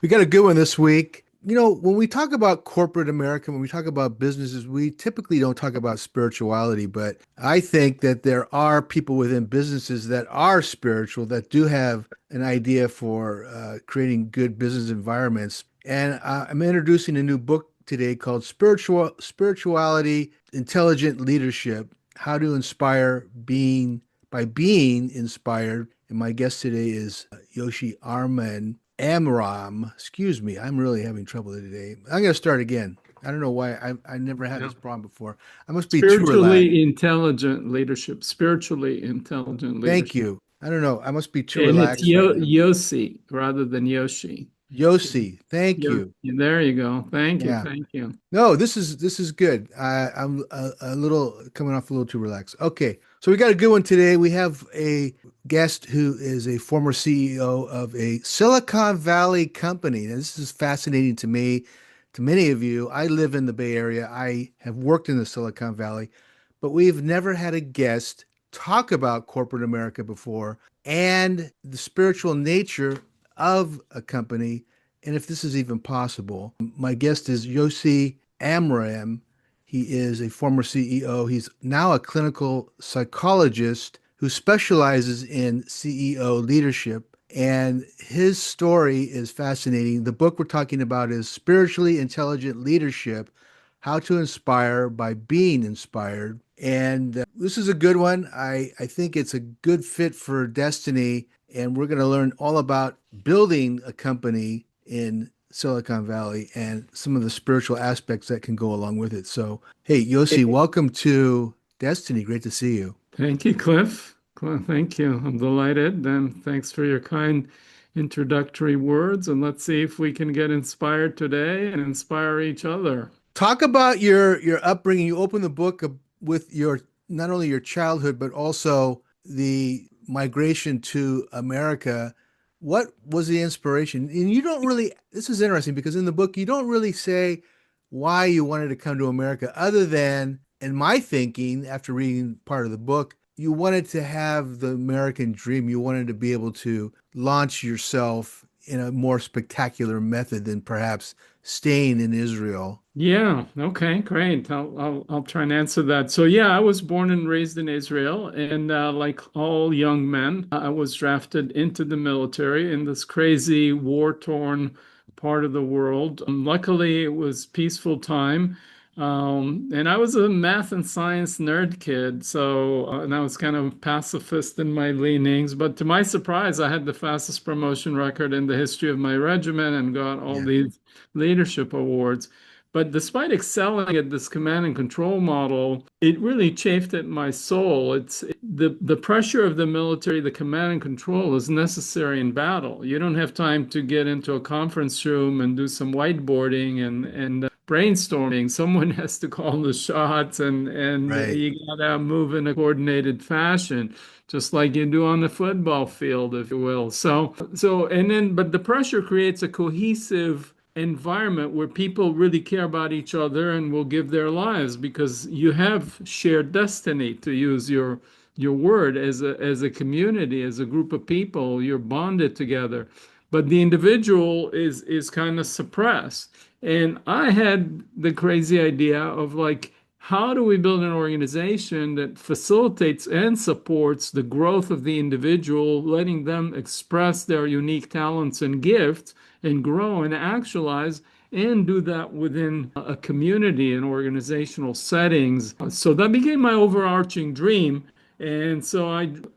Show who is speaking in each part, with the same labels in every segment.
Speaker 1: We got a good one this week. When we talk about corporate America, when we talk about businesses, we typically don't talk about spirituality, but I think that there are people within businesses that are spiritual, that do have an idea for creating good business environments. And I'm introducing a new book today called Spirituality, Intelligent Leadership: How to Inspire Being by Being Inspired. And my guest today is Yossi Amram. Excuse me, I'm really having trouble today. I'm going to start again. I don't know why. I never had
Speaker 2: Yeah.
Speaker 1: this problem before. I must be too relaxed.
Speaker 2: Spiritually intelligent leadership, spiritually intelligent
Speaker 1: Thank
Speaker 2: leadership.
Speaker 1: you. I don't know. I must be too
Speaker 2: And it's
Speaker 1: relaxed right now.
Speaker 2: Yossi rather than Yoshi.
Speaker 1: Yossi, thank
Speaker 2: Yo,
Speaker 1: you.
Speaker 2: there you go. Thank you.
Speaker 1: Yeah.
Speaker 2: Thank you.
Speaker 1: No, this is good. I'm a little coming off a little too relaxed. Okay, so we got a good one today. We have a guest who is a former CEO of a Silicon Valley company. Now, this is fascinating to me, to many of you. I live in the Bay Area. I have worked in the Silicon Valley, but we've never had a guest talk about corporate America before and the spiritual nature of a company, and if this is even possible. My guest is Yossi Amram. He is a former CEO. He's now a clinical psychologist who specializes in CEO leadership. And his story is fascinating. The book we're talking about is Spiritually Intelligent Leadership: How to Inspire by Being Inspired. And this is a good one. I think it's a good fit for Destiny. And we're going to learn all about building a company in Silicon Valley and some of the spiritual aspects that can go along with it. So, hey, Yossi, welcome to Destiny. Great to see you.
Speaker 2: Thank you, Cliff. Thank you. I'm delighted. And thanks for your kind introductory words. And let's see if we can get inspired today and inspire each other.
Speaker 1: Talk about your upbringing. You open the book with your not only your childhood but also the migration to America. What was the inspiration? And you don't really, this is interesting because in the book you don't really say why you wanted to come to America, other than, in my thinking, after reading part of the book, you wanted to have the American dream. You wanted to be able to launch yourself in a more spectacular method than perhaps staying in Israel.
Speaker 2: Yeah, okay, great. I'll try and answer that. So yeah, I was born and raised in Israel, and like all young men, I was drafted into the military in this crazy war-torn part of the world. Luckily, it was peaceful time. And I was a math and science nerd kid, so and I was kind of pacifist in my leanings. But to my surprise, I had the fastest promotion record in the history of my regiment and got all
Speaker 1: Yeah.
Speaker 2: these leadership awards. But despite excelling at this command and control model, it really chafed at my soul. The pressure of the military, the command and control is necessary in battle. You don't have time to get into a conference room and do some whiteboarding and brainstorming. Someone has to call the shots and
Speaker 1: Right.
Speaker 2: you gotta move in a coordinated fashion, just like you do on the football field, if you will. But the pressure creates a cohesive environment where people really care about each other and will give their lives because you have shared destiny, to use your word, as a community, as a group of people. You're bonded together, but the individual is kind of suppressed. And I had the crazy idea of like, how do we build an organization that facilitates and supports the growth of the individual, letting them express their unique talents and gifts and grow and actualize, and do that within a community and organizational settings. So that became my overarching dream. And so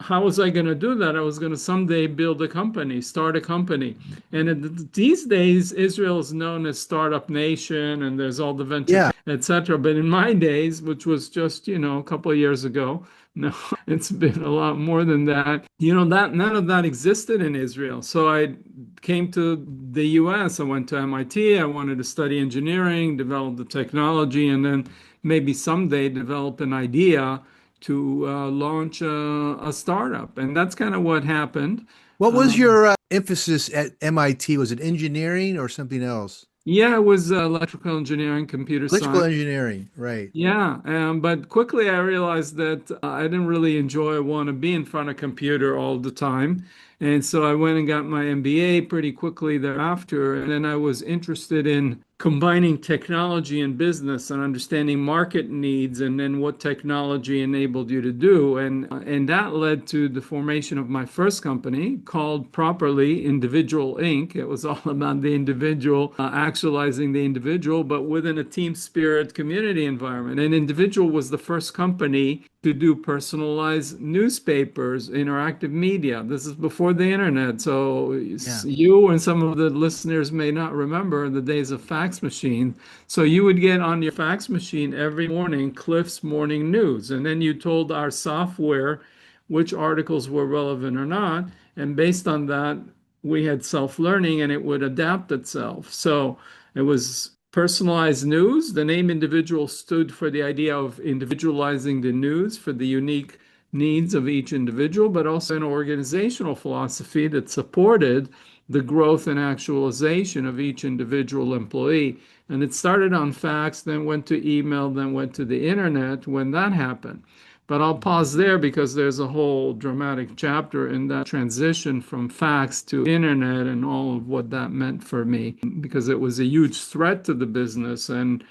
Speaker 2: how was I going to do that? I was going to someday build a company, start a company. And these days, Israel is known as Startup Nation, and there's all the venture,
Speaker 1: Yeah.
Speaker 2: etc. But in my days, which was just, a couple of years ago, no, it's been a lot more than that. That none of that existed in Israel. So I came to the US. I went to MIT. I wanted to study engineering, develop the technology, and then maybe someday develop an idea to launch a startup. And that's kind of what happened.
Speaker 1: What was
Speaker 2: Um,
Speaker 1: your emphasis at MIT? Was it engineering or something else?
Speaker 2: yeah, it was electrical engineering, computer
Speaker 1: Electrical
Speaker 2: science.
Speaker 1: engineering, right.
Speaker 2: Yeah, but quickly I realized that I didn't really enjoy want to be in front of a computer all the time. And so I went and got my MBA pretty quickly thereafter. And then I was interested in combining technology and business and understanding market needs and then what technology enabled you to do. And that led to the formation of my first company called properly Individual Inc. It was all about the individual, actualizing the individual, but within a team spirit community environment. And Individual was the first company to do personalized newspapers, interactive media. This is before the internet. So
Speaker 1: Yeah.
Speaker 2: you and some of the listeners may not remember the days of fax machine. So you would get on your fax machine every morning Cliff's Morning News, and then you told our software which articles were relevant or not. And based on that, we had self-learning and it would adapt itself. So it was personalized news. The name individual stood for the idea of individualizing the news for the unique needs of each individual, but also an organizational philosophy that supported the growth and actualization of each individual employee. And it started on fax, then went to email, then went to the internet when that happened. But I'll pause there because there's a whole dramatic chapter in that transition from fax to internet and all of what that meant for me because it was a huge threat to the business. And,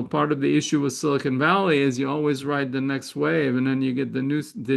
Speaker 2: part of the issue with Silicon Valley is you always ride the next wave and then you get the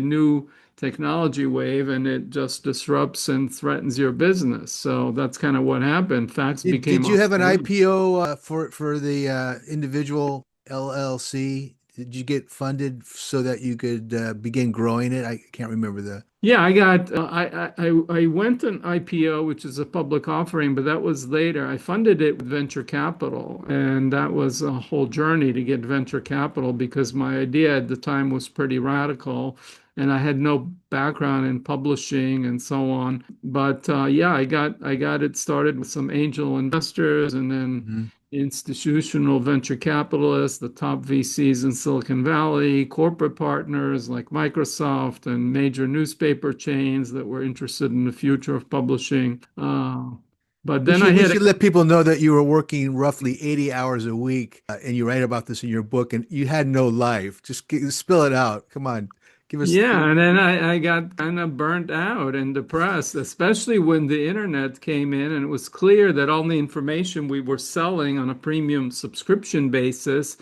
Speaker 2: new technology wave and it just disrupts and threatens your business. So that's kind of what happened. Fax
Speaker 1: Did
Speaker 2: became
Speaker 1: you have an
Speaker 2: obsolete.
Speaker 1: IPO for the individual LLC? Did you get funded so that you could begin growing it? I can't remember the.
Speaker 2: Yeah, I got I went an IPO, which is a public offering, but that was later. I funded it with venture capital, and that was a whole journey to get venture capital because my idea at the time was pretty radical, and I had no background in publishing and so on. But yeah, I got it started with some angel investors, and then
Speaker 1: Mhm.
Speaker 2: institutional venture capitalists, the top VCs in Silicon Valley, corporate partners like Microsoft, and major newspaper chains that were interested in the future of publishing. But
Speaker 1: We
Speaker 2: then I
Speaker 1: should we
Speaker 2: hit
Speaker 1: should let people know that you were working roughly 80 hours a week, and you write about this in your book, and you had no life. Just spill it out. Come on, give us.
Speaker 2: Yeah, and then I got kind of burnt out and depressed, especially when the internet came in and it was clear that all the information we were selling on a premium subscription basis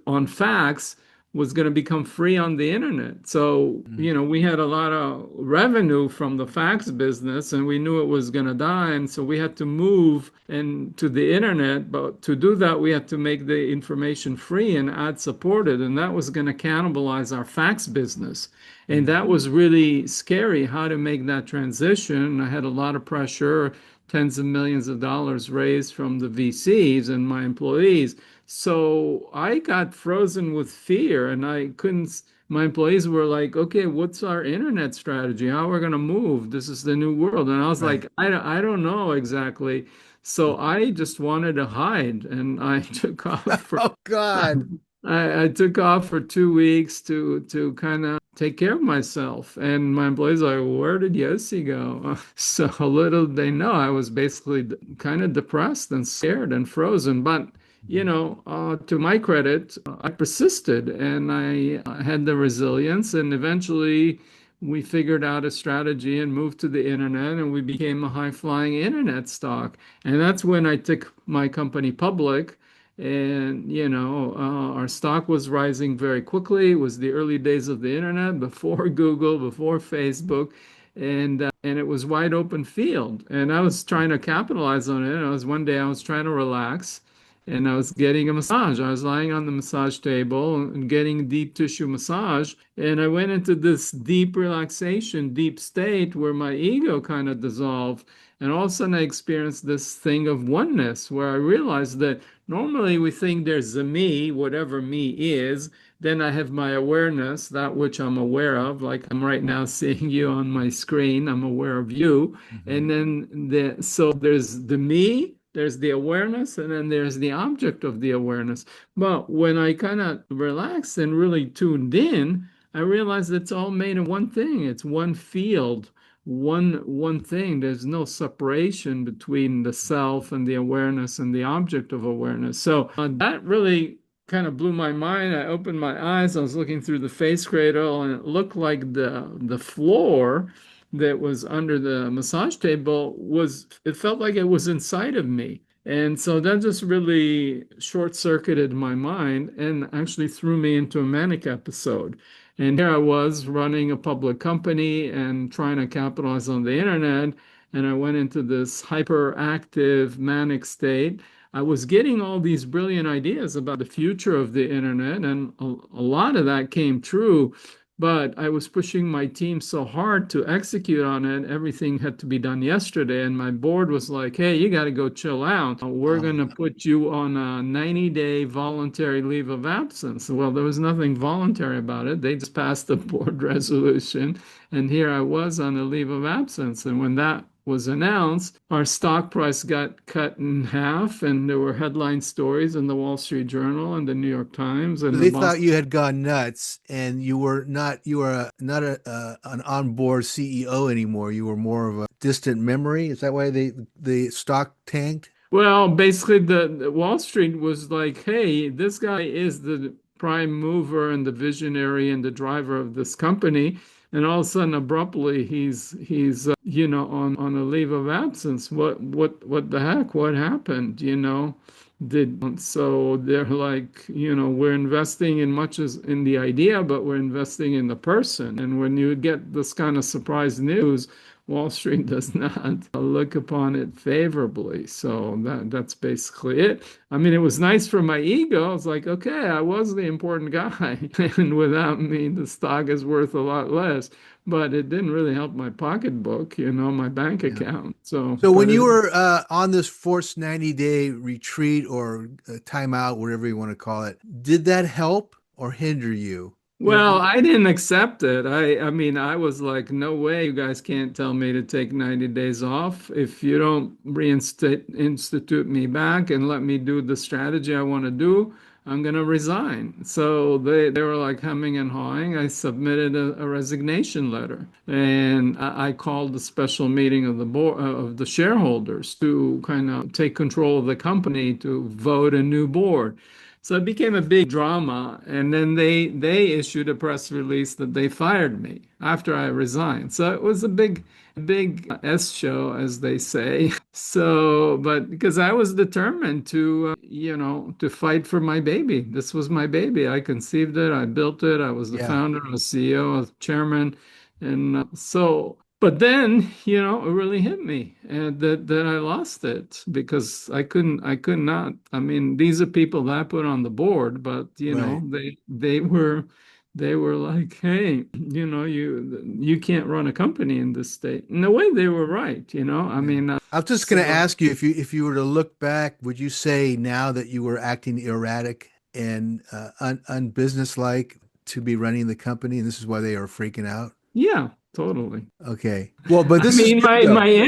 Speaker 2: on fax was going to become free on the internet. So,
Speaker 1: Mhm.
Speaker 2: we had a lot of revenue from the fax business and we knew it was going to die. And so we had to move and to the internet. But to do that, we had to make the information free and ad supported. And that was going to cannibalize our fax business. And
Speaker 1: Mhm.
Speaker 2: that was really scary how to make that transition. I had a lot of pressure, tens of millions of dollars raised from the VCs and my employees. So I got frozen with fear and I couldn't. My employees were like, okay, what's our internet strategy? How are we going to move? This is the new world. And I was
Speaker 1: Right.
Speaker 2: like, I don't know exactly. So I just wanted to hide and I took off for
Speaker 1: Oh God.
Speaker 2: I took off for 2 weeks to kind of take care of myself. And my employees are like, where did Yossi go? So little they know I was basically kind of depressed and scared and frozen. But,
Speaker 1: Mhm.
Speaker 2: to my credit, I persisted and I had the resilience. And eventually we figured out a strategy and moved to the internet and we became a high-flying internet stock. And that's when I took my company public. And, our stock was rising very quickly. It was the early days of the internet, before Google, before Facebook, and it was wide open field. And I was trying to capitalize on it. One day I was trying to relax, and I was getting a massage. I was lying on the massage table and getting deep tissue massage, and I went into this deep relaxation, deep state where my ego kind of dissolved. And all of a sudden, I experienced this thing of oneness where I realized that normally we think there's a me, whatever me is. Then I have my awareness, that which I'm aware of, like I'm right now seeing you on my screen. I'm aware of you.
Speaker 1: Mhm.
Speaker 2: And then so there's the me, there's the awareness, and then there's the object of the awareness. But when I kind of relaxed and really tuned in, I realized it's all made of one thing. It's one field, one thing. There's no separation between the self and the awareness and the object of awareness. So that really kind of blew my mind. I opened my eyes. I was looking through the face cradle, and it looked like the floor that was under the massage table was, it felt like it was inside of me. And so that just really short-circuited my mind and actually threw me into a manic episode. And here I was running a public company and trying to capitalize on the internet. And I went into this hyperactive manic state. I was getting all these brilliant ideas about the future of the internet, and a lot of that came true. But I was pushing my team so hard to execute on it. Everything had to be done yesterday. And my board was like, hey, you got to go chill out. We're going to
Speaker 1: Um,
Speaker 2: put you on a 90-day voluntary leave of absence. Well, there was nothing voluntary about it. They just passed the board resolution. And here I was on a leave of absence. And when that was announced, our stock price got cut in half, and there were headline stories in the Wall Street Journal and the New York Times
Speaker 1: so
Speaker 2: and the
Speaker 1: they thought
Speaker 2: Boston.
Speaker 1: you had gone nuts, and you were not an onboard CEO anymore. You were more of a distant memory. Is that why the stock tanked?
Speaker 2: Well, basically, the Wall Street was like, "Hey, this guy is the prime mover and the visionary and the driver of this company," and all of a sudden, abruptly, he's on a leave of absence. What the heck? What happened? Did so they're like, we're investing in much as in the idea, but we're investing in the person. And when you get this kind of surprise news, Wall Street does not look upon it favorably. So that's basically it. I mean, it was nice for my ego. I was like, okay, I was the important guy. And without me, the stock is worth a lot less. But it didn't really help my pocketbook, my bank
Speaker 1: Yeah.
Speaker 2: account. So,
Speaker 1: So when
Speaker 2: but
Speaker 1: you
Speaker 2: it,
Speaker 1: were on this forced 90-day retreat or timeout, whatever you want to call it, did that help or hinder you?
Speaker 2: well, I didn't accept it. I mean, I was like, no way, you guys can't tell me to take 90 days off. If you don't reinstate institute me back and let me do the strategy I want to do, I'm gonna resign. So they were like humming and hawing. I submitted a resignation letter, and I called a special meeting of the board of the shareholders to kind of take control of the company to vote a new board. So it became a big drama, and then they issued a press release that they fired me after I resigned. So it was a big S show, as they say. So, but because I was determined to fight for my baby. This was my baby. I conceived it, I built it, I was the
Speaker 1: Yeah.
Speaker 2: founder, I was CEO, I was chairman, and so. But then, it really hit me, and that I lost it because I could not. I mean, these are people that I put on the board, but
Speaker 1: Right.
Speaker 2: they were like, hey, you can't run a company in this state. In a way, they were right. I
Speaker 1: Yeah.
Speaker 2: mean,
Speaker 1: I was just going to
Speaker 2: so
Speaker 1: ask you if you were to look back, would you say now that you were acting erratic and unbusinesslike to be running the company, and this is why they are freaking out?
Speaker 2: yeah, totally.
Speaker 1: Okay. Well, but
Speaker 2: I
Speaker 1: this is
Speaker 2: mean,
Speaker 1: good
Speaker 2: my
Speaker 1: though.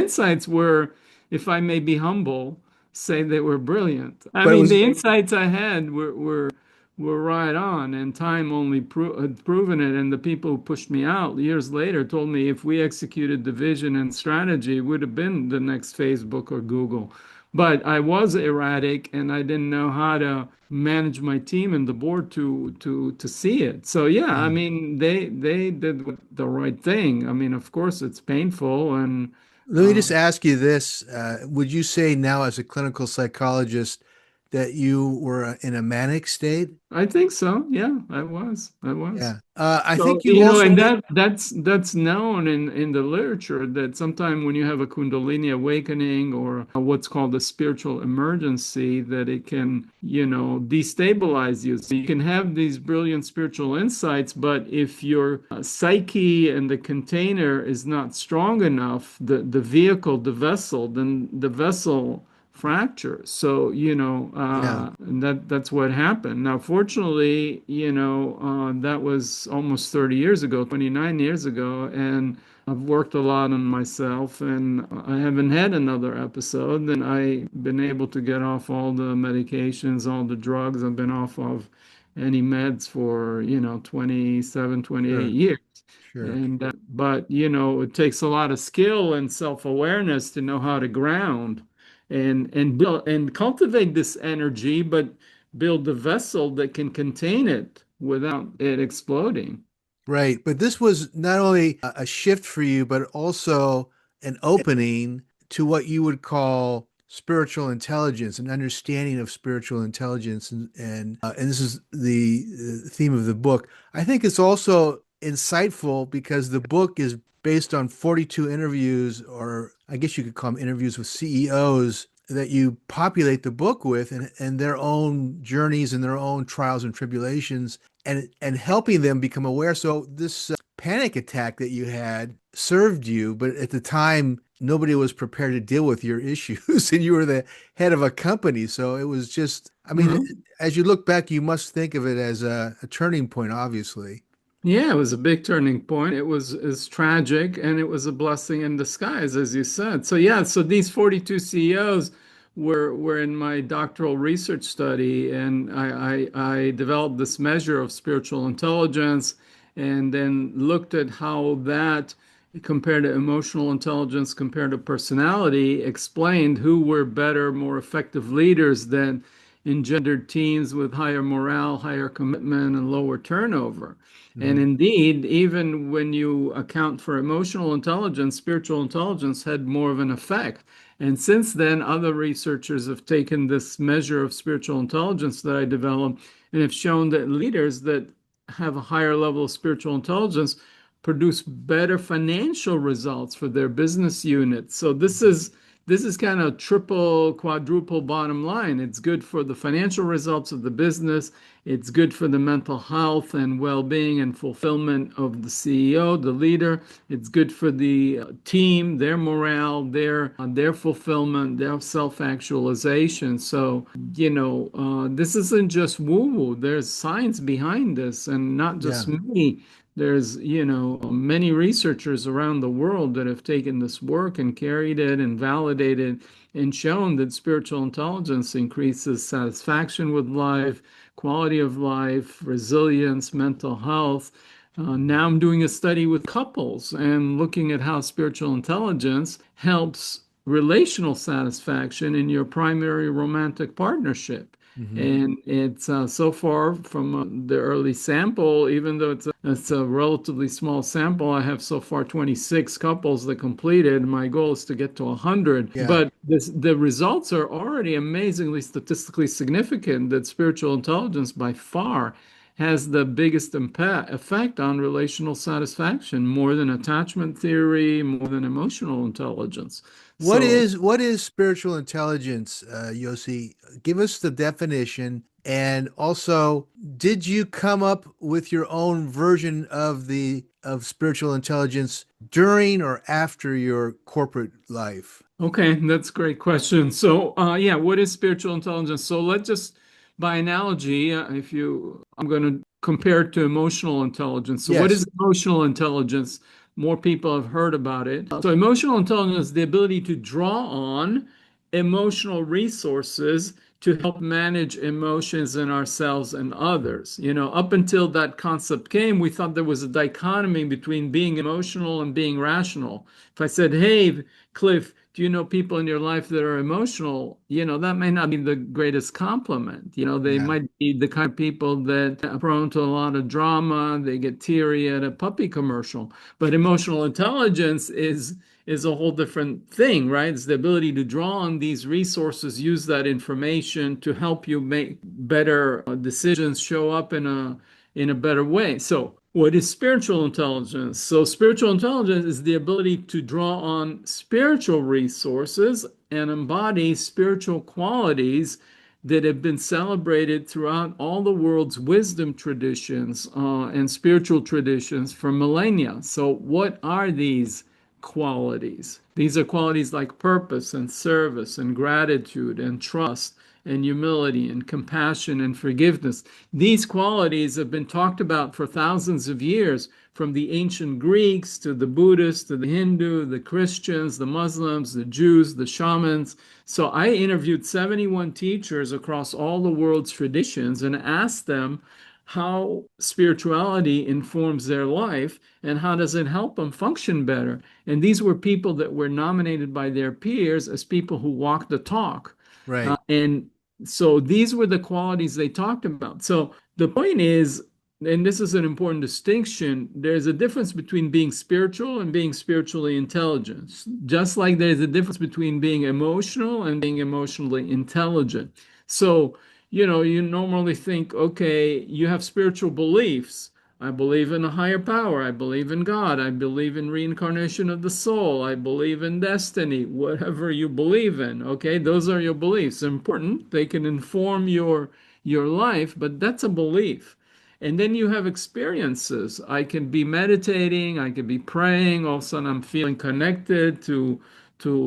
Speaker 2: insights were, if I may be humble, say they were brilliant. I
Speaker 1: But it
Speaker 2: mean,
Speaker 1: was
Speaker 2: the insights I had were right on, and time only had proven it. And the people who pushed me out years later told me if we executed the vision and strategy, it would have been the next Facebook or Google. But I was erratic, and I didn't know how to manage my team and the board to see it. So yeah, I
Speaker 1: yeah.
Speaker 2: mean, they did the right thing. I mean, of course, it's painful, and
Speaker 1: Let me just ask you this. Would you say now, as a clinical psychologist, that you were in a manic state?
Speaker 2: I think so. Yeah, I was. I was.
Speaker 1: Yeah. I
Speaker 2: So,
Speaker 1: think you
Speaker 2: and
Speaker 1: also,
Speaker 2: that's known in the literature that sometime when you have a Kundalini awakening or what's called a spiritual emergency, that it can, destabilize you. So you can have these brilliant spiritual insights, but if your psyche and the container is not strong enough, the vehicle, the vessel, then the vessel fracture. So,
Speaker 1: yeah,
Speaker 2: that's what happened. Now, fortunately, that was almost 30 years ago, 29 years ago, and I've worked a lot on myself, and I haven't had another episode, and I've been able to get off all the medications, all the drugs. I've been off of any meds for, 27, 28
Speaker 1: sure,
Speaker 2: years.
Speaker 1: sure.
Speaker 2: And but it takes a lot of skill and self-awareness to know how to ground and build and cultivate this energy, but build the vessel that can contain it without it exploding.
Speaker 1: Right. But this was not only a shift for you, but also an opening to what you would call spiritual intelligence, an understanding of spiritual intelligence. And this is the theme of the book. I think it's also insightful because the book is based on 42 interviews, or I guess you could call them interviews with CEOs that you populate the book with and their own journeys and their own trials and tribulations and helping them become aware. So this panic attack that you had served you, but at the time nobody was prepared to deal with your issues, and you were the head of a company. So it was just, I mean,
Speaker 2: Mhm.
Speaker 1: as you look back, you must think of it as a turning point, obviously.
Speaker 2: Yeah, it was a big turning point. It's tragic and it was a blessing in disguise, as you said. So yeah, so these 42 CEOs were in my doctoral research study, and I developed this measure of spiritual intelligence and then looked at how that compared to emotional intelligence, compared to personality, explained who were better, more effective leaders than engendered teams with higher morale, higher commitment, and lower turnover. And
Speaker 1: Hmm.
Speaker 2: indeed, even when you account for emotional intelligence, spiritual intelligence had more of an effect. And since then, other researchers have taken this measure of spiritual intelligence that I developed and have shown that leaders that have a higher level of spiritual intelligence produce better financial results for their business units. So this is kind of triple, quadruple bottom line. It's good for the financial results of the business. It's good for the mental health and well-being and fulfillment of the CEO, the leader. It's good for the team, their morale, their fulfillment, their self-actualization. So, this isn't just woo-woo. There's science behind this, and not
Speaker 1: Yeah.
Speaker 2: just me. There's, many researchers around the world that have taken this work and carried it and validated and shown that spiritual intelligence increases satisfaction with life, quality of life, resilience, mental health. Now I'm doing a study with couples and looking at how spiritual intelligence helps relational satisfaction in your primary romantic partnership.
Speaker 1: Hmm.
Speaker 2: And it's so far from the early sample, even though it's a relatively small sample, I have so far 26 couples that completed. My goal is to get to 100.
Speaker 1: Yeah.
Speaker 2: But the results are already amazingly statistically significant that spiritual intelligence by far has the biggest impact effect on relational satisfaction, more than attachment theory, more than emotional intelligence. So
Speaker 1: What is spiritual intelligence, Yossi? Give us the definition. And also, did you come up with your own version of spiritual intelligence during or after your corporate life?
Speaker 2: okay, that's a great question. So, yeah, what is spiritual intelligence? So, let's just, by analogy, I'm going to compare it to emotional intelligence. So, what
Speaker 1: Yes.
Speaker 2: is emotional intelligence? More people have heard about it. So, emotional intelligence is the ability to draw on emotional resources to help manage emotions in ourselves and others. Up until that concept came, we thought there was a dichotomy between being emotional and being rational. If I said, hey, Cliff, do you know people in your life that are emotional? That may not be the greatest compliment. They
Speaker 1: Yeah.
Speaker 2: might be the kind of people that are prone to a lot of drama. They get teary at a puppy commercial. But emotional intelligence is a whole different thing, right? It's the ability to draw on these resources, use that information to help you make better decisions, show up in a better way. So, what is spiritual intelligence? So, spiritual intelligence is the ability to draw on spiritual resources and embody spiritual qualities that have been celebrated throughout all the world's wisdom traditions and spiritual traditions for millennia. So, what are these qualities? These are qualities like purpose and service and gratitude and trust and humility and compassion and forgiveness. These qualities have been talked about for thousands of years, from the ancient Greeks to the Buddhists to the Hindu, the Christians, the Muslims, the Jews, the shamans. So I interviewed 71 teachers across all the world's traditions and asked them how spirituality informs their life and how does it help them function better. And these were people that were nominated by their peers as people who walk the talk.
Speaker 1: Right.
Speaker 2: And so these were the qualities they talked about. So the point is, and this is an important distinction, there's a difference between being spiritual and being spiritually intelligent. Just like there's a difference between being emotional and being emotionally intelligent. So, you normally think, okay, you have spiritual beliefs. I believe in a higher power. I believe in God. I believe in reincarnation of the soul. I believe in destiny. Whatever you believe in, okay, those are your beliefs. They're important. They can inform your life, but that's a belief. And then you have experiences. I can be meditating, I could be praying, all of a sudden I'm feeling connected to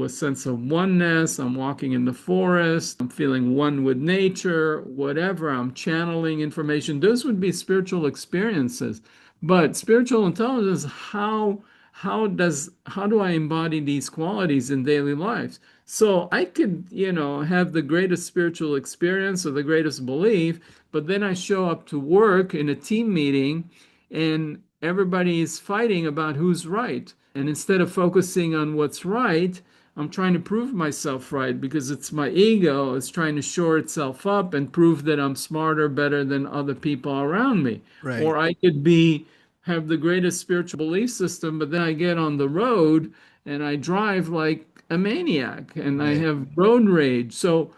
Speaker 2: a sense of oneness. I'm walking in the forest, I'm feeling one with nature, whatever, I'm channeling information. Those would be spiritual experiences. But spiritual intelligence, how do I embody these qualities in daily life? So I could, have the greatest spiritual experience or the greatest belief, but then I show up to work in a team meeting and everybody is fighting about who's right. And instead of focusing on what's right, I'm trying to prove myself right because it's my ego is trying to shore itself up and prove that I'm smarter, better than other people around me.
Speaker 1: Right.
Speaker 2: Or I could be have the greatest spiritual belief system, but then I get on the road and I drive like a maniac and I
Speaker 1: Right.
Speaker 2: have road rage. So,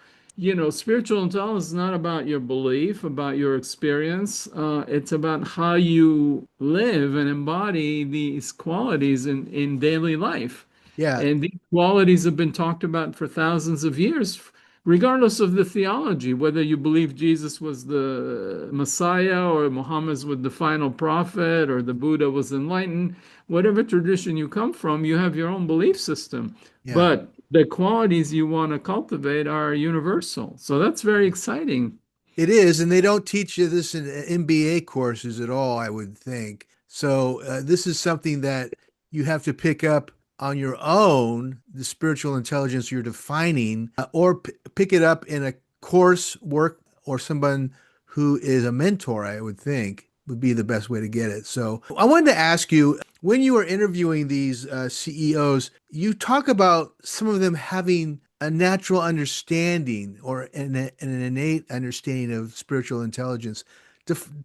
Speaker 2: spiritual intelligence is not about your belief, about your experience. It's about how you live and embody these qualities in daily life.
Speaker 1: Yeah.
Speaker 2: And these qualities have been talked about for thousands of years, regardless of the theology, whether you believe Jesus was the Messiah or Muhammad was the final prophet or the Buddha was enlightened, whatever tradition you come from, you have your own belief system.
Speaker 1: Yeah.
Speaker 2: But the qualities you want to cultivate are universal. So that's very exciting.
Speaker 1: It is, and they don't teach you this in MBA courses at all, I would think. So this is something that you have to pick up on your own, the spiritual intelligence you're defining, or pick it up in a course work or someone who is a mentor, I would think would be the best way to get it. So I wanted to ask you, when you were interviewing these CEOs, you talk about some of them having a natural understanding or an innate understanding of spiritual intelligence.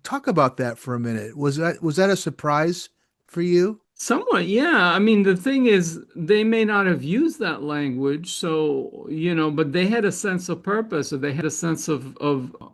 Speaker 1: Talk about that for a minute. Was that a surprise for you?
Speaker 2: Somewhat, yeah. I mean, the thing is, they may not have used that language, so, but they had a sense of purpose, or they had a sense of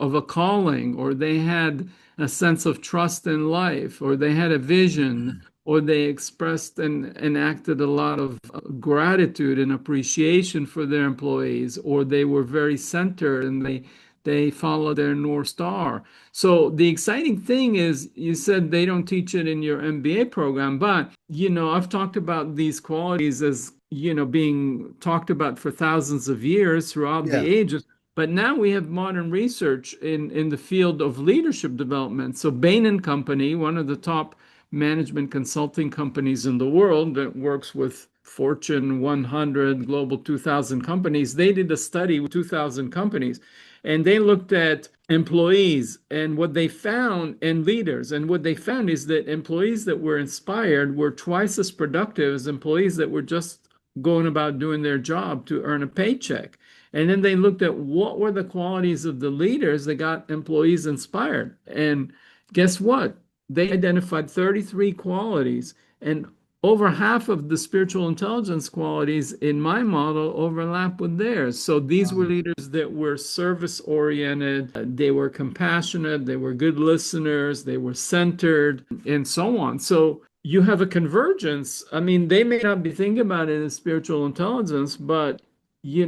Speaker 2: a calling, or they had a sense of trust in life, or they had a vision, or they expressed and acted a lot of gratitude and appreciation for their employees, or they were very centered and they followed their North Star. So the exciting thing is you said they don't teach it in your MBA program, but I've talked about these qualities as, being talked about for thousands of years throughout the
Speaker 1: Yeah.
Speaker 2: ages. But now we have modern research in the field of leadership development. So Bain and Company, one of the top management consulting companies in the world that works with Fortune 100, Global 2000 companies, they did a study with 2,000 companies and they looked at employees and what they found and leaders. And what they found is that employees that were inspired were twice as productive as employees that were just going about doing their job to earn a paycheck. And then they looked at what were the qualities of the leaders that got employees inspired. And guess what? They identified 33 qualities. And over half of the spiritual intelligence qualities in my model overlap with theirs. So these were
Speaker 1: Um,
Speaker 2: leaders that were service oriented, they were compassionate, they were good listeners, they were centered, and so on. So you have a convergence. I mean, they may not be thinking about it as spiritual intelligence, but you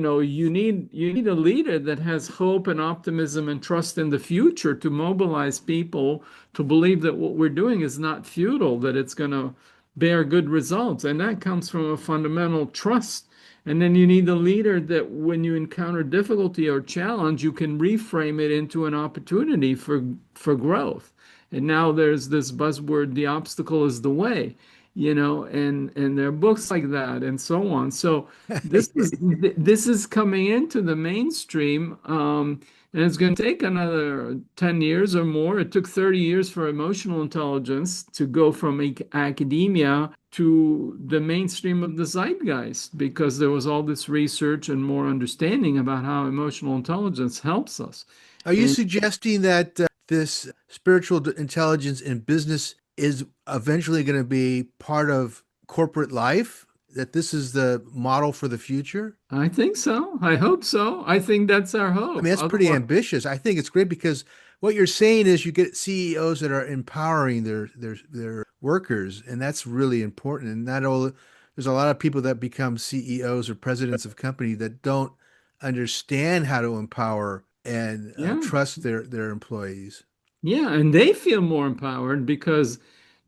Speaker 2: need a leader that has hope and optimism and trust in the future to mobilize people to believe that what we're doing is not futile, that it's going to bear good results. And that comes from a fundamental trust. And then you need a leader that when you encounter difficulty or challenge, you can reframe it into an opportunity for growth. And now there's this buzzword, the obstacle is the way, and there are books like that and so on. So this is coming into the mainstream, and it's going to take another 10 years or more. It took 30 years for emotional intelligence to go from academia to the mainstream of the zeitgeist because there was all this research and more understanding about how emotional intelligence helps us.
Speaker 1: are you
Speaker 2: And
Speaker 1: suggesting that this spiritual intelligence in business is eventually going to be part of corporate life? That this is the model for the future?
Speaker 2: I think so. I hope so. I think that's our
Speaker 1: I mean,
Speaker 2: hope.
Speaker 1: that's pretty
Speaker 2: Otherwise,
Speaker 1: ambitious. I think it's great because what you're saying is you get CEOs that are empowering their workers, and that's really important. And not all there's a lot of people that become CEOs or presidents of company that don't understand how to empower and
Speaker 2: yeah.
Speaker 1: trust their employees.
Speaker 2: Yeah, and they feel more empowered because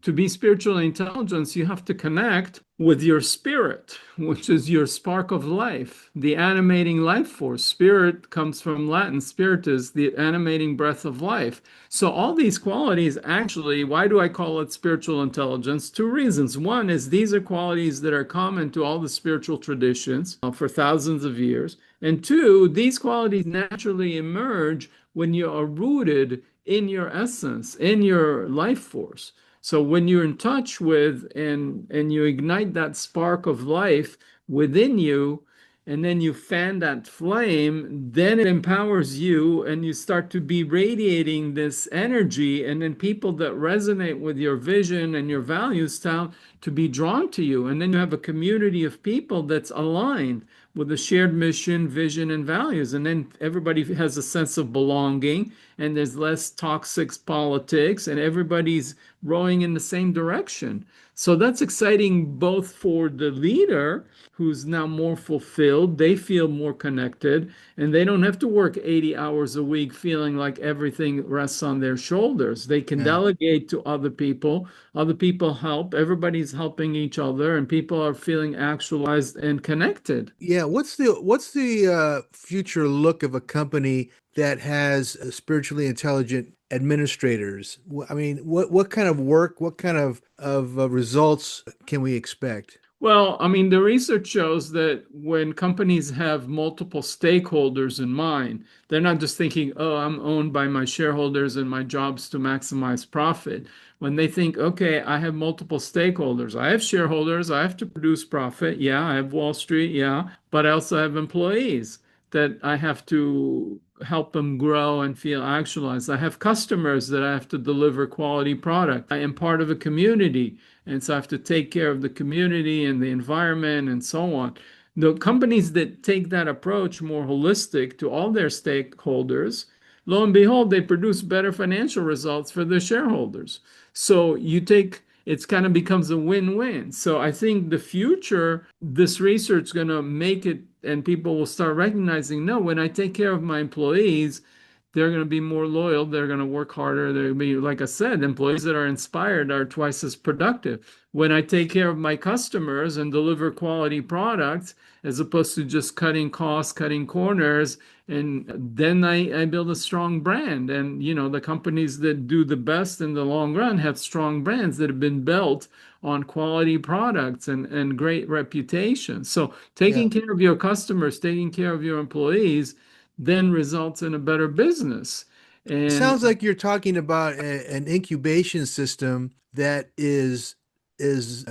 Speaker 2: to be spiritual intelligence, you have to connect with your spirit, which is your spark of life, the animating life force. Spirit comes from Latin. Spirit is the animating breath of life. So, all these qualities actually, why do I call it spiritual intelligence? Two reasons. One is these are qualities that are common to all the spiritual traditions for thousands of years. And two, these qualities naturally emerge when you are rooted in your essence, in your life force. So when you're in touch with and you ignite that spark of life within you, and then you fan that flame, then it empowers you and you start to be radiating this energy. And then people that resonate with your vision and your values start to be drawn to you. And then you have a community of people that's aligned with a shared mission, vision, and values. And then everybody has a sense of belonging, and there's less toxic politics, and everybody's rowing in the same direction. So that's exciting both for the leader who's now more fulfilled, they feel more connected, and they don't have to work 80 hours a week feeling like everything rests on their shoulders. They can
Speaker 1: Yeah.
Speaker 2: delegate to other people help, everybody's helping each other, and people are feeling actualized and connected.
Speaker 1: Yeah, what's the future look of a company that has spiritually intelligent administrators? I mean, what kind of work, what kind of results can we expect?
Speaker 2: Well, I mean, the research shows that when companies have multiple stakeholders in mind, they're not just thinking, oh, I'm owned by my shareholders and my job's to maximize profit. When they think, okay, I have multiple stakeholders, I have shareholders, I have to produce profit. Yeah, I have Wall Street. Yeah, but I also have employees that I have to help them grow and feel actualized. I have customers that I have to deliver quality product. I am part of a community. And so I have to take care of the community and the environment and so on. The companies that take that approach more holistic to all their stakeholders, lo and behold, they produce better financial results for their shareholders. So you take it's kind of becomes a win-win. So I think the future, this research is going to make it, and people will start recognizing, no, when I take care of my employees, they're going to be more loyal. They're going to work harder. They're going to be, like I said, employees that are inspired are twice as productive. When I take care of my customers and deliver quality products, as opposed to just cutting costs, cutting corners, and then I build a strong brand. And, the companies that do the best in the long run have strong brands that have been built on quality products and great reputation. So
Speaker 1: Yeah.
Speaker 2: taking care of your customers, taking care of your employees, then results in a better business.
Speaker 1: It
Speaker 2: And
Speaker 1: sounds like you're talking about an incubation system that is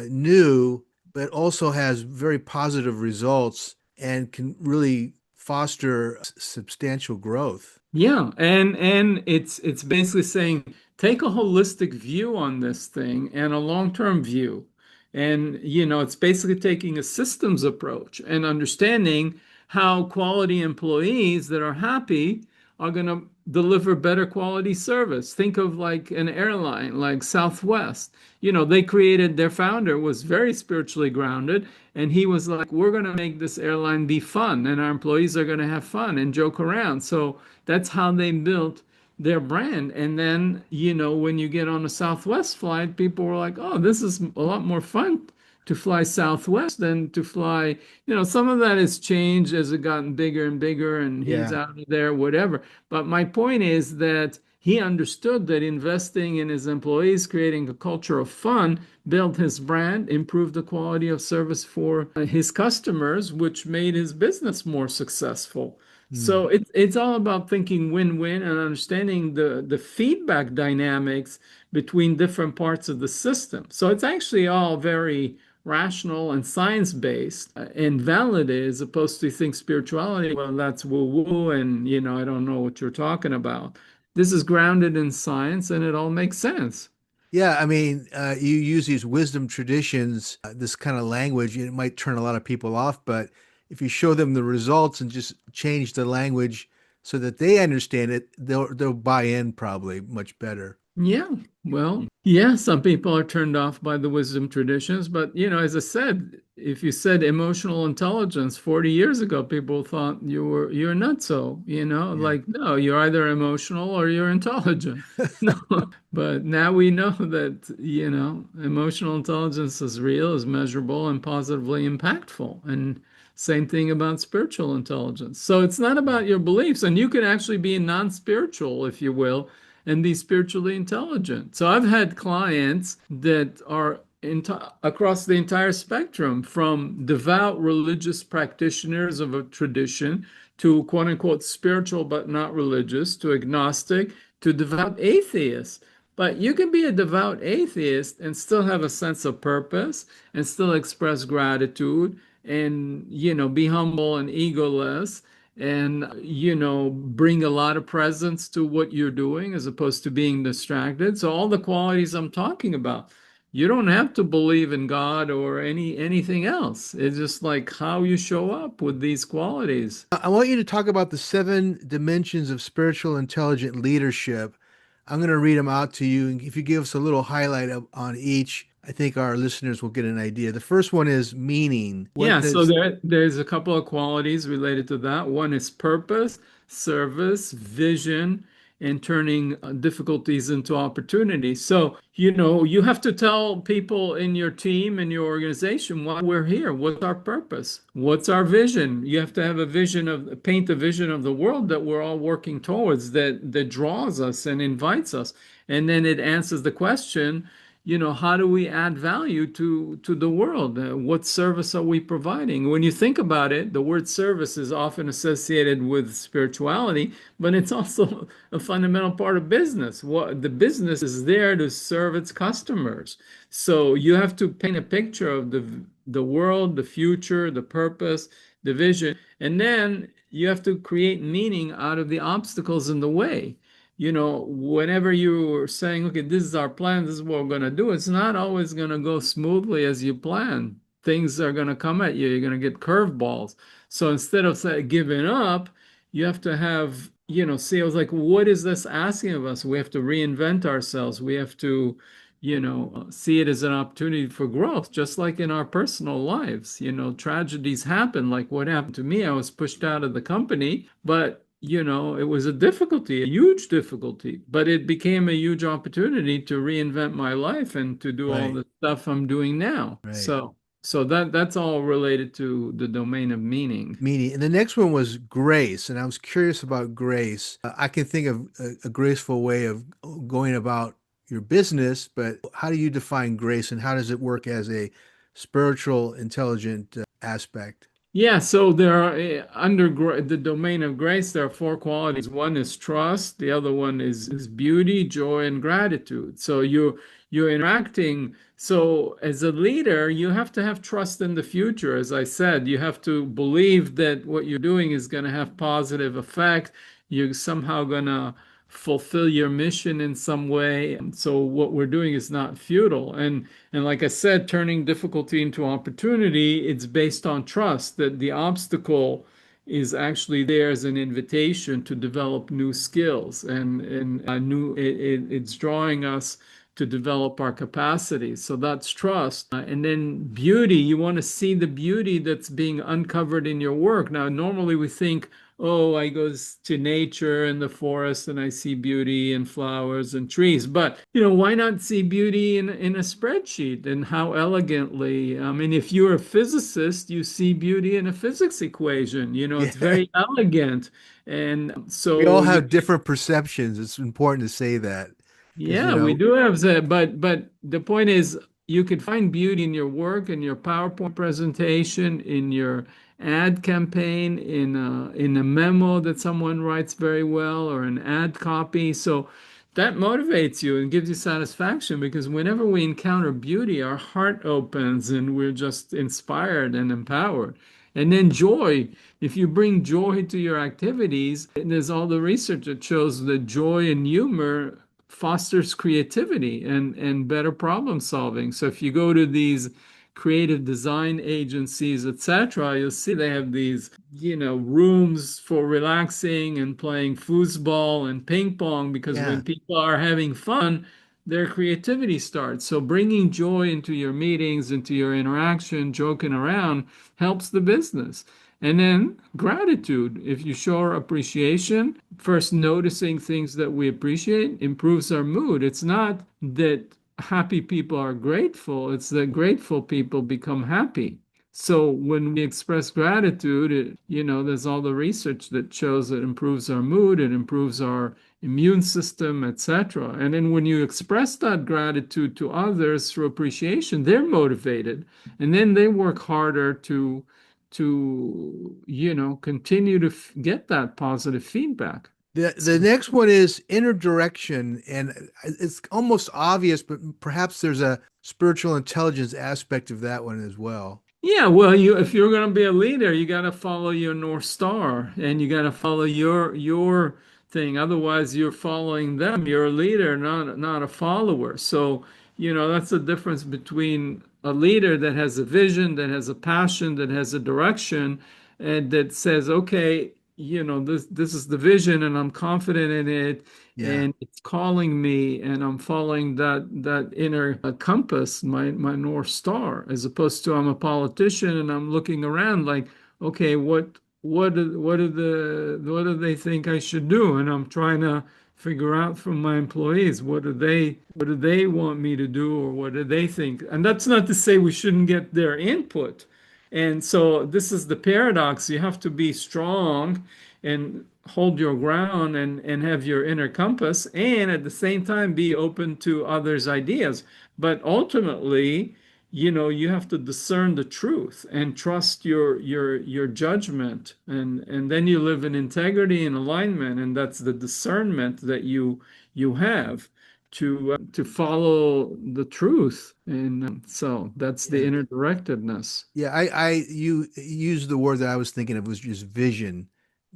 Speaker 1: new, but also has very positive results and can really foster substantial growth.
Speaker 2: yeah, and it's basically saying take a holistic view on this thing and a long-term view. And it's basically taking a systems approach and understanding how quality employees that are happy are going to deliver better quality service. Think of like an airline like Southwest. They created, their founder was very spiritually grounded, and he was like, we're going to make this airline be fun, and our employees are going to have fun and joke around. So that's how they built their brand. And then, when you get on a Southwest flight, people were like, oh, this is a lot more fun to fly Southwest than to fly. Some of that has changed as it gotten bigger and bigger, and he's
Speaker 1: Yeah.
Speaker 2: out of there, whatever. But my point is that he understood that investing in his employees, creating a culture of fun, built his brand, improved the quality of service for his customers, which made his business more successful.
Speaker 1: Hmm.
Speaker 2: So it's all about thinking win-win and understanding the feedback dynamics between different parts of the system. So it's actually all very rational and science-based and valid as opposed to think spirituality, well, that's woo-woo and I don't know what you're talking about. this is grounded in science and it all makes sense.
Speaker 1: Yeah, I mean, you use these wisdom traditions, this kind of language, and it might turn a lot of people off, but if you show them the results and just change the language so that they understand it, they'll buy in probably much better.
Speaker 2: Yeah, well, yeah, some people are turned off by the wisdom traditions, but as I said, if you said emotional intelligence 40 years ago, people thought you're nutso,
Speaker 1: Yeah.
Speaker 2: like no, you're either emotional or you're intelligent. No, but now we know that, emotional intelligence is real, is measurable, and positively impactful. And same thing about spiritual intelligence. So it's not about your beliefs, and you can actually be non-spiritual, if you will, and be spiritually intelligent. So I've had clients that are across the entire spectrum, from devout religious practitioners of a tradition to quote unquote spiritual but not religious, to agnostic, to devout atheists. But you can be a devout atheist and still have a sense of purpose and still express gratitude and, be humble and egoless and bring a lot of presence to what you're doing as opposed to being distracted. So all the qualities I'm talking about, you don't have to believe in God or anything else. It's just like how you show up with these qualities.
Speaker 1: I want you to talk about the seven dimensions of spiritual intelligent leadership. I'm going to read them out to you. And if you give us a little highlight on each, I think our listeners will get an idea. The first one is meaning. What
Speaker 2: Yeah, so
Speaker 1: does,
Speaker 2: there's a couple of qualities related to that. One is purpose, service, vision, and turning difficulties into opportunities. So, you have to tell people in your team and your organization why we're here. What's our purpose? What's our vision? You have to have a vision paint a vision of the world that we're all working towards, that draws us and invites us. And then it answers the question, how do we add value to the world? What service are we providing? When you think about it, the word service is often associated with spirituality, but it's also a fundamental part of business. What the business is there to serve its customers. So you have to paint a picture of the world, the future, the purpose, the vision, and then you have to create meaning out of the obstacles in the way. Whenever you're saying, okay, this is our plan, this is what we're going to do, it's not always going to go smoothly as you plan. Things are going to come at you. You're going to get curveballs. So instead of giving up, you have to have, see, I was like, what is this asking of us? We have to reinvent ourselves. We have to, see it as an opportunity for growth, just like in our personal lives. Tragedies happen, like what happened to me. I was pushed out of the company, but it was a difficulty, a huge difficulty, but it became a huge opportunity to reinvent my life and to do all
Speaker 1: right,
Speaker 2: the stuff I'm doing now.
Speaker 1: right.
Speaker 2: So that's all related to the domain of meaning.
Speaker 1: Meaning. And the next one was grace. And I was curious about grace. I can think of a graceful way of going about your business, but how do you define grace and how does it work as a spiritual, intelligent aspect?
Speaker 2: Yeah, so there are under the domain of grace, there are four qualities. One is trust, the other one is beauty, joy, and gratitude. So you're interacting. So as a leader, you have to have trust in the future. As I said, you have to believe that what you're doing is going to have positive effect. You're somehow going to fulfill your mission in some way. So what we're doing is not futile. And like I said, turning difficulty into opportunity, it's based on trust that the obstacle is actually there as an invitation to develop new skills and it's drawing us to develop our capacities. So that's trust. And then beauty, you want to see the beauty that's being uncovered in your work. Now, normally we think, oh, I goes to nature and the forest and I see beauty and flowers and trees. But, why not see beauty in a spreadsheet and how elegantly? I mean, if you're a physicist, you see beauty in a physics equation. It's
Speaker 1: Yeah.
Speaker 2: very elegant. And
Speaker 1: We all
Speaker 2: so,
Speaker 1: have different perceptions. It's important to say that because,
Speaker 2: yeah, we do have that, but the point is you could find beauty in your work, in your PowerPoint presentation, in your ad campaign, in a memo that someone writes very well, or an ad copy. So that motivates you and gives you satisfaction because whenever we encounter beauty, our heart opens and we're just inspired and empowered. And then joy, if you bring joy to your activities, and there's all the research that shows that joy and humor fosters creativity and better problem solving. So if you go to these creative design agencies, etc., you'll see they have these, rooms for relaxing and playing foosball and ping pong because
Speaker 1: Yeah.
Speaker 2: when people are having fun, their creativity starts. So bringing joy into your meetings, into your interaction, joking around helps the business. And then gratitude. If you show our appreciation, first noticing things that we appreciate improves our mood. It's not that happy people are grateful, it's that grateful people become happy. So when we express gratitude, there's all the research that shows it improves our mood, it improves our immune system, etc. And then when you express that gratitude to others through appreciation, they're motivated, and then they work harder to continue to get that positive feedback.
Speaker 1: The next one is inner direction, and it's almost obvious, but perhaps there's a spiritual intelligence aspect of that one as well.
Speaker 2: Yeah, well, if you're going to be a leader, you got to follow your North Star and you got to follow your thing. Otherwise, you're following them. You're a leader, not a follower. So, that's the difference between a leader that has a vision, that has a passion, that has a direction, and that says, okay, this is the vision and I'm confident in it
Speaker 1: Yeah.
Speaker 2: and it's calling me and I'm following that inner compass, my North Star, as opposed to I'm a politician and I'm looking around like, okay, what do they think I should do? And I'm trying to figure out from my employees what do they want me to do or what do they think? And that's not to say we shouldn't get their input. And so this is the paradox. You have to be strong and hold your ground and have your inner compass and at the same time be open to others' ideas. But ultimately, you have to discern the truth and trust your judgment. And then you live in integrity and alignment. And that's the discernment that you have to follow the truth. And so that's the
Speaker 1: Yeah.
Speaker 2: inner directedness.
Speaker 1: Yeah, you used the word that I was thinking of was just vision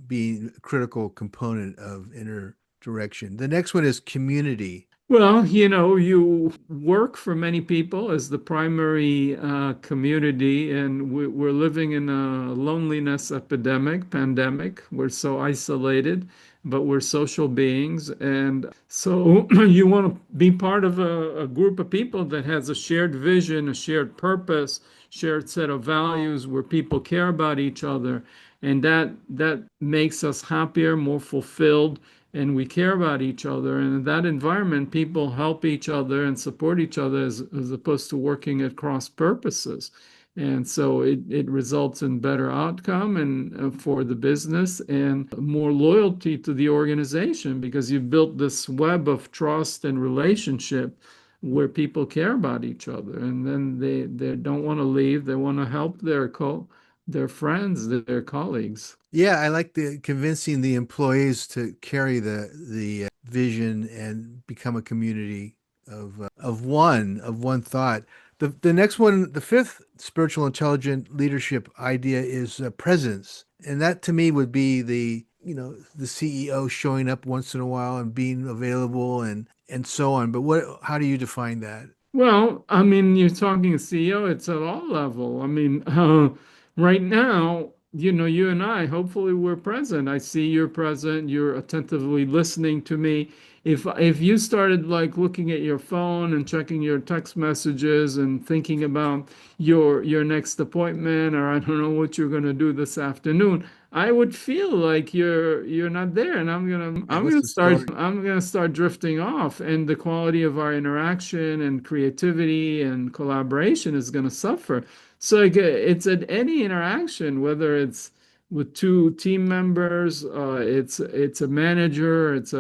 Speaker 1: being a critical component of inner direction. The next one is community.
Speaker 2: Well, you work for many people as the primary community, and we're living in a loneliness epidemic, pandemic. We're so isolated, but we're social beings. And so you want to be part of a group of people that has a shared vision, a shared purpose, shared set of values where people care about each other. And that makes us happier, more fulfilled, and we care about each other. And in that environment, people help each other and support each other as opposed to working at cross purposes. And so it results in better outcome and for the business and more loyalty to the organization because you've built this web of trust and relationship where people care about each other and then they don't want to leave. They want to help their friends, their colleagues.
Speaker 1: Yeah, I like the convincing the employees to carry the vision and become a community of one thought. The next one, the fifth spiritual intelligent leadership idea is presence, and that to me would be the CEO showing up once in a while and being available and so on. But how do you define that?
Speaker 2: Well, I mean, you're talking CEO, it's at all level. I mean, right now, you and I, hopefully we're present. I see you're present, you're attentively listening to me. If you started like looking at your phone and checking your text messages and thinking about your next appointment or I don't know what you're going to do this afternoon, I would feel like you're not there, and I'm gonna
Speaker 1: Yeah,
Speaker 2: I'm
Speaker 1: what's
Speaker 2: gonna
Speaker 1: the
Speaker 2: start
Speaker 1: story?
Speaker 2: I'm gonna start drifting off, and the quality of our interaction and creativity and collaboration is gonna suffer. So like, it's at any interaction, whether it's with two team members, it's a manager, it's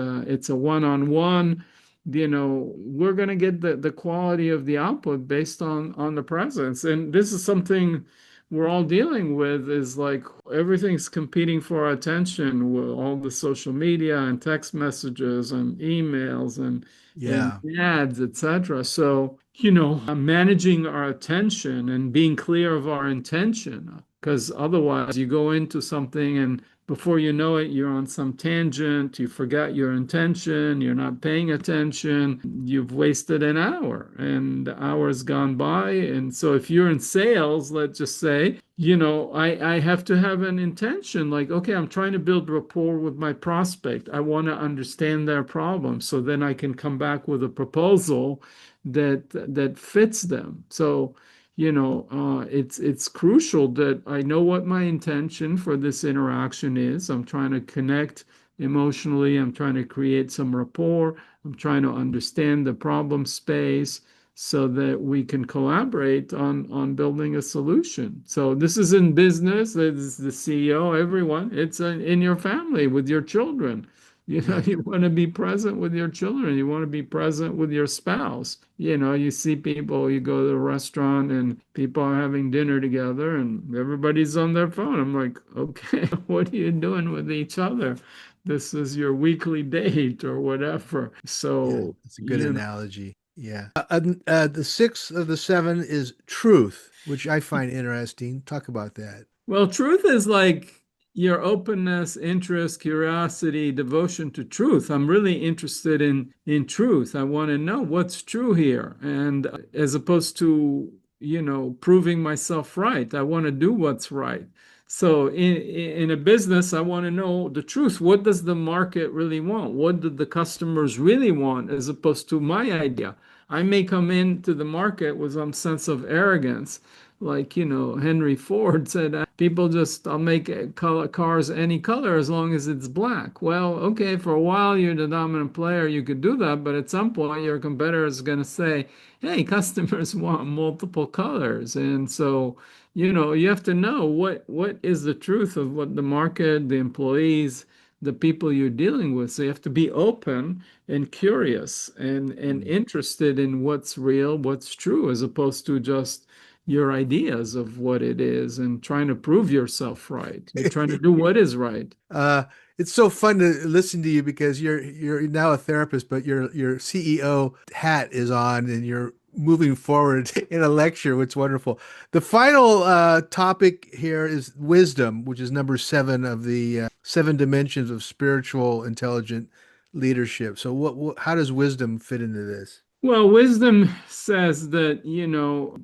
Speaker 2: a one-on-one. We're gonna get the quality of the output based on the presence, and this is something we're all dealing with is like everything's competing for our attention with all the social media and text messages and emails and
Speaker 1: Yeah.
Speaker 2: ads, etc. So, managing our attention and being clear of our intention. because otherwise you go into something and before you know it, you're on some tangent, you forgot your intention, you're not paying attention, you've wasted an hour and the hour's gone by. And so if you're in sales, let's just say, I have to have an intention like, okay, I'm trying to build rapport with my prospect. I want to understand their problem. So then I can come back with a proposal that fits them. So it's crucial that I know what my intention for this interaction is. I'm trying to connect emotionally. I'm trying to create some rapport. I'm trying to understand the problem space so that we can collaborate on building a solution. So this is in business. This is the CEO, everyone. It's in your family with your children.
Speaker 1: Yeah.
Speaker 2: You want to be present with your children. You want to be present with your spouse. You see people, you go to a restaurant and people are having dinner together and everybody's on their phone. I'm like, okay, what are you doing with each other? This is your weekly date or whatever.
Speaker 1: Yeah,
Speaker 2: So,
Speaker 1: that's a good analogy. Yeah. The sixth of the seven is truth, which I find interesting. Talk about that.
Speaker 2: well, truth is like your openness, interest, curiosity, devotion to truth. I'm really interested in truth. I want to know what's true here. And as opposed to, proving myself right, I want to do what's right. So in a business, I want to know the truth. What does the market really want? What do the customers really want as opposed to my idea? I may come into the market with some sense of arrogance like Henry Ford said, people just I'll make cars any color as long as it's black. Well, okay, for a while you're the dominant player, you could do that, but at some point your competitor is going to say, hey, customers want multiple colors. And so you have to know what is the truth of what the market, the employees, the people you're dealing with. So you have to be open and curious and
Speaker 1: Mm.
Speaker 2: interested in what's real, what's true, as opposed to just your ideas of what it is and trying to prove yourself right. You're trying to do what is right.
Speaker 1: Uh, it's so fun to listen to you because you're now a therapist, but your CEO hat is on and you're moving forward in a lecture, which is wonderful. The final topic here is wisdom, which is number seven of the seven dimensions of spiritual intelligent leadership. So how does wisdom fit into this?
Speaker 2: Well, wisdom says that,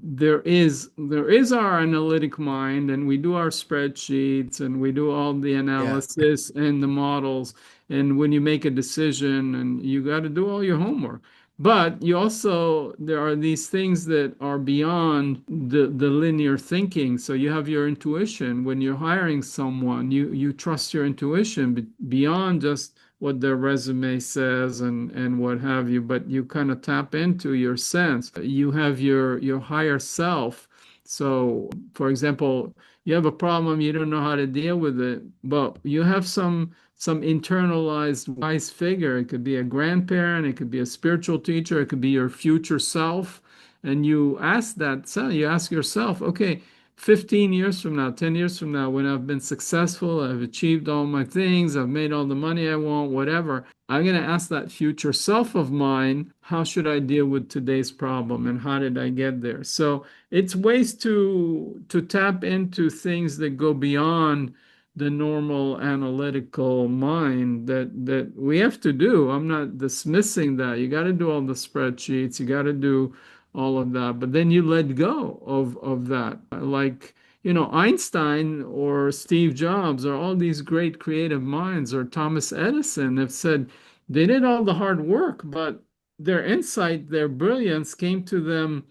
Speaker 2: there is our analytic mind and we do our spreadsheets and we do all the
Speaker 1: Yeah.
Speaker 2: analysis and the models. And when you make a decision and you got to do all your homework. But there are these things that are beyond the linear thinking. So you have your intuition. When you're hiring someone, you trust your intuition beyond just what their resume says and what have you, but you kind of tap into your sense. You have your higher self. So, for example, you have a problem, you don't know how to deal with it, but you have some internalized wise figure. It could be a grandparent, it could be a spiritual teacher, it could be your future self. And you ask that self, you ask yourself, okay, 15 years from now, 10 years from now, when I've been successful, I've achieved all my things, I've made all the money I want, whatever, I'm going to ask that future self of mine, how should I deal with today's problem and how did I get there? So it's ways to tap into things that go beyond the normal analytical mind that we have to do. I'm not dismissing that. You got to do all the spreadsheets, you got to do all of that, but then you let go of that. Like, Einstein or Steve Jobs or all these great creative minds or Thomas Edison have said they did all the hard work, but their insight, their brilliance came to them,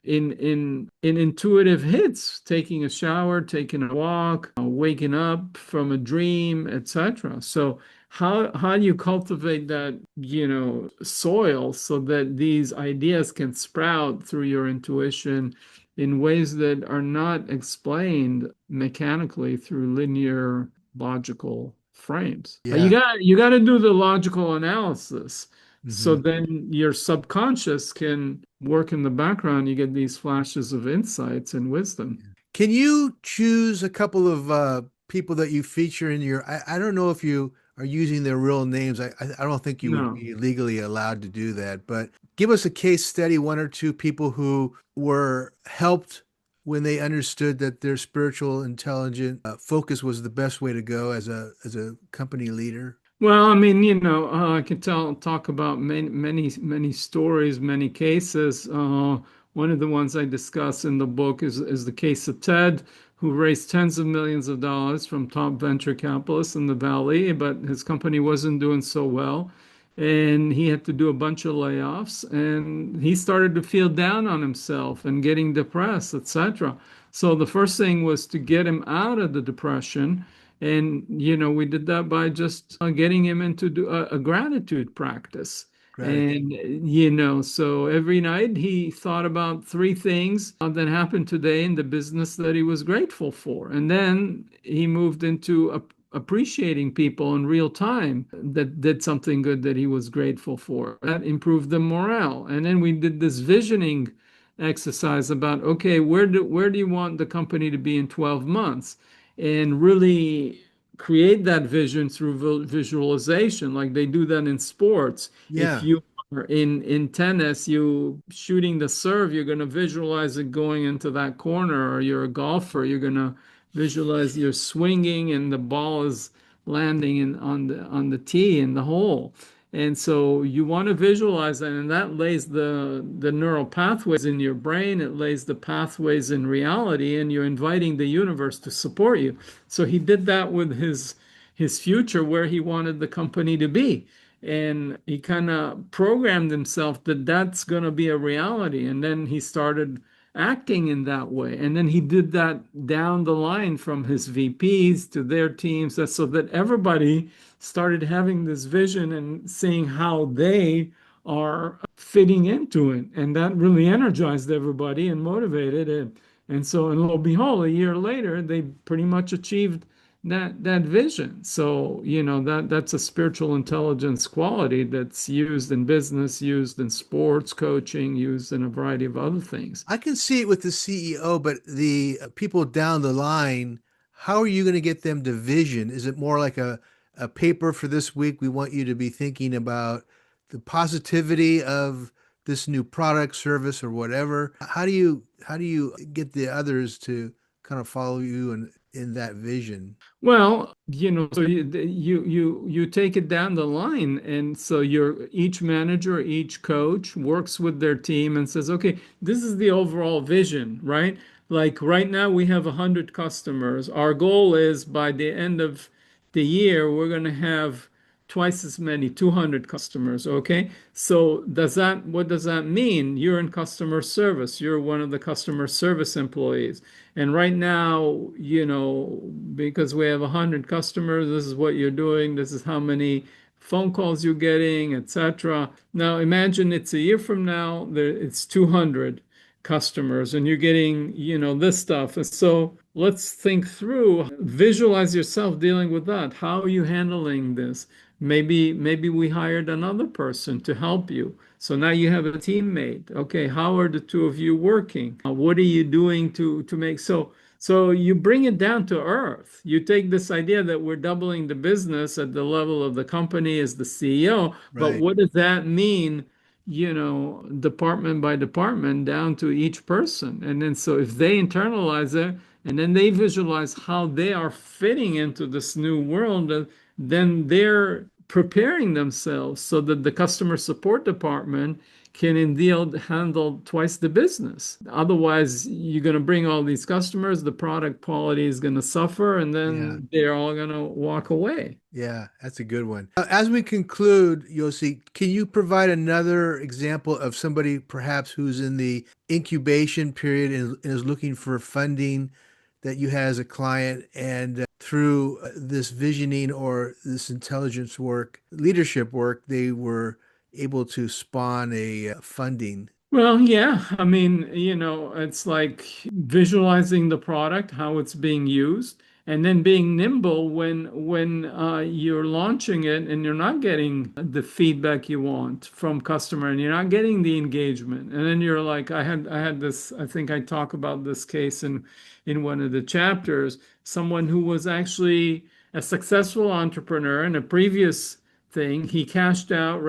Speaker 2: in intuitive hits, taking a shower, taking a walk, waking up from a dream, etc. So how do you cultivate that, soil so that these ideas can sprout through your intuition in ways that are not explained mechanically through linear logical frames? You
Speaker 1: Yeah.
Speaker 2: got you got to do the logical analysis. So
Speaker 1: Hmm.
Speaker 2: then your subconscious can work in the background. You get these flashes of insights and wisdom.
Speaker 1: Can you choose a couple of people that you feature in your? I don't know if you are using their real names. I don't think you would
Speaker 2: No.
Speaker 1: be legally allowed to do that. But give us a case study, one or two people who were helped when they understood that their spiritual intelligent focus was the best way to go as a company leader?
Speaker 2: Well, I mean, I can talk about many stories, many cases. One of the ones I discuss in the book is the case of Ted, who raised tens of millions of dollars from top venture capitalists in the Valley, but his company wasn't doing so well, and he had to do a bunch of layoffs, and he started to feel down on himself and getting depressed, etc. So the first thing was to get him out of the depression. And, we did that by just getting him into a gratitude practice.
Speaker 1: Gratitude.
Speaker 2: And, so every night he thought about three things that happened today in the business that he was grateful for. And then he moved into appreciating people in real time that did something good that he was grateful for. That improved the morale. And then we did this visioning exercise about, okay, where do you want the company to be in 12 months? And really create that vision through visualization, like they do that in sports. If
Speaker 1: Yeah.
Speaker 2: you are in tennis, you shooting the serve, you're going to visualize it going into that corner, or you're a golfer, you're going to visualize you're swinging and the ball is landing on the tee in the hole. And so you want to visualize that, and that lays the neural pathways in your brain. It lays the pathways in reality, and you're inviting the universe to support you. So he did that with his future, where he wanted the company to be. And he kind of programmed himself that that's going to be a reality. And then he started acting in that way. And then he did that down the line from his VPs to their teams, so that everybody started having this vision and seeing how they are fitting into it. And that really energized everybody and motivated it. And so, and lo and behold, a year later, they pretty much achieved that vision. So, that's a spiritual intelligence quality that's used in business, used in sports coaching, used in a variety of other things.
Speaker 1: I can see it with the CEO, but the people down the line, how are you going to get them to vision? Is it more like a paper for this week? We want you to be thinking about the positivity of this new product, service, or whatever. How do you get the others to kind of follow you in that vision?
Speaker 2: Well, so you take it down the line, and so each manager, each coach works with their team and says, okay, this is the overall vision, right? Like right now we have 100 customers. Our goal is by the end of the year, we're going to have twice as many, 200 customers, okay? So what does that mean? You're in customer service. You're one of the customer service employees. And right now, because we have 100 customers, this is what you're doing, this is how many phone calls you're getting, etc. Now, imagine it's a year from now, it's 200 customers and you're getting, this stuff. And so let's think through, visualize yourself dealing with that. How are you handling this? Maybe we hired another person to help you. So now you have a teammate. Okay, how are the two of you working? What are you doing to make so you bring it down to earth. You take this idea that we're doubling the business at the level of the company as the CEO, but
Speaker 1: Right.
Speaker 2: what does that mean, department by department down to each person? And then so if they internalize it and then they visualize how they are fitting into this new world, then they're preparing themselves so that the customer support department can indeed handle twice the business. Otherwise, you're going to bring all these customers, the product quality is going to suffer, and
Speaker 1: Yeah.
Speaker 2: then they're all going to walk away.
Speaker 1: Yeah, that's a good one. As we conclude, Yossi, can you provide another example of somebody perhaps who's in the incubation period and is looking for funding that you had as a client, and through this visioning or this intelligence work, leadership work, they were able to spawn a funding?
Speaker 2: Well, yeah, I mean, it's like visualizing the product, how it's being used, and then being nimble when you're launching it and you're not getting the feedback you want from customer and you're not getting the engagement. And then you're like, I had this, I think I talk about this case in one of the chapters, someone who was actually a successful entrepreneur in a previous thing. He cashed out,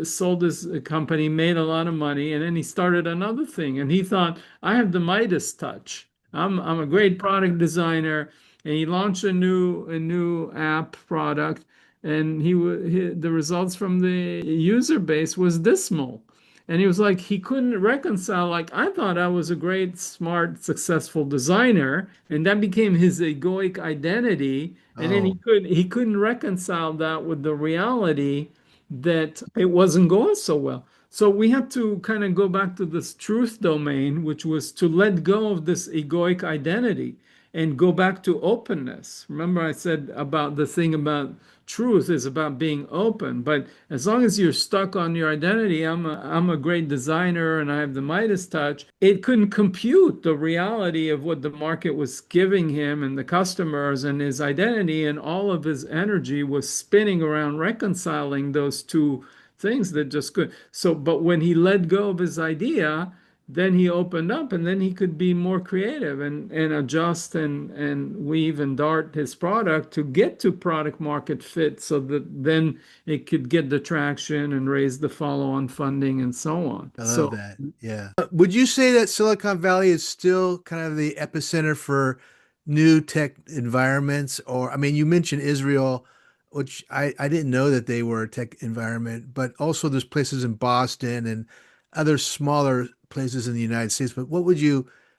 Speaker 2: sold his company, made a lot of money, and then he started another thing. And he thought, I have the Midas touch. I'm a great product designer. And he launched a new app product, and the results from the user base was dismal. And he was like, he couldn't reconcile, like, I thought I was a great, smart, successful designer, and that became his egoic identity. And then
Speaker 1: Oh,
Speaker 2: he couldn't reconcile that with the reality that it wasn't going so well. So we had to kind of go back to this truth domain, which was to let go of this egoic identity and go back to openness. Remember, I said about the thing about truth is about being open. But as long as you're stuck on your identity, I'm a great designer and I have the Midas touch, it couldn't compute the reality of what the market was giving him and the customers and his identity, and all of his energy was spinning around reconciling those two things that just could. So, but when he let go of his idea, then he opened up, and then he could be more creative and adjust and weave and dart his product to get to product market fit so that then it could get the traction and raise the follow-on funding and so on.
Speaker 1: I love
Speaker 2: So
Speaker 1: that. Yeah. Would you say that Silicon Valley is still kind of the epicenter for new tech environments? Or, I mean, you mentioned Israel, which I didn't know that they were a tech environment, but also there's places in Boston and other smaller places in the United States. But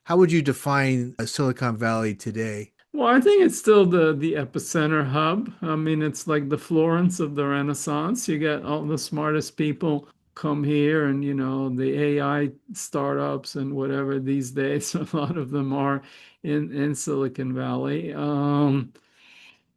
Speaker 1: how would you define Silicon Valley today?
Speaker 2: well, I think it's still the epicenter hub. I mean, it's like the Florence of the Renaissance. You get all the smartest people come here, and the AI startups and whatever these days. A lot of them are in Silicon Valley.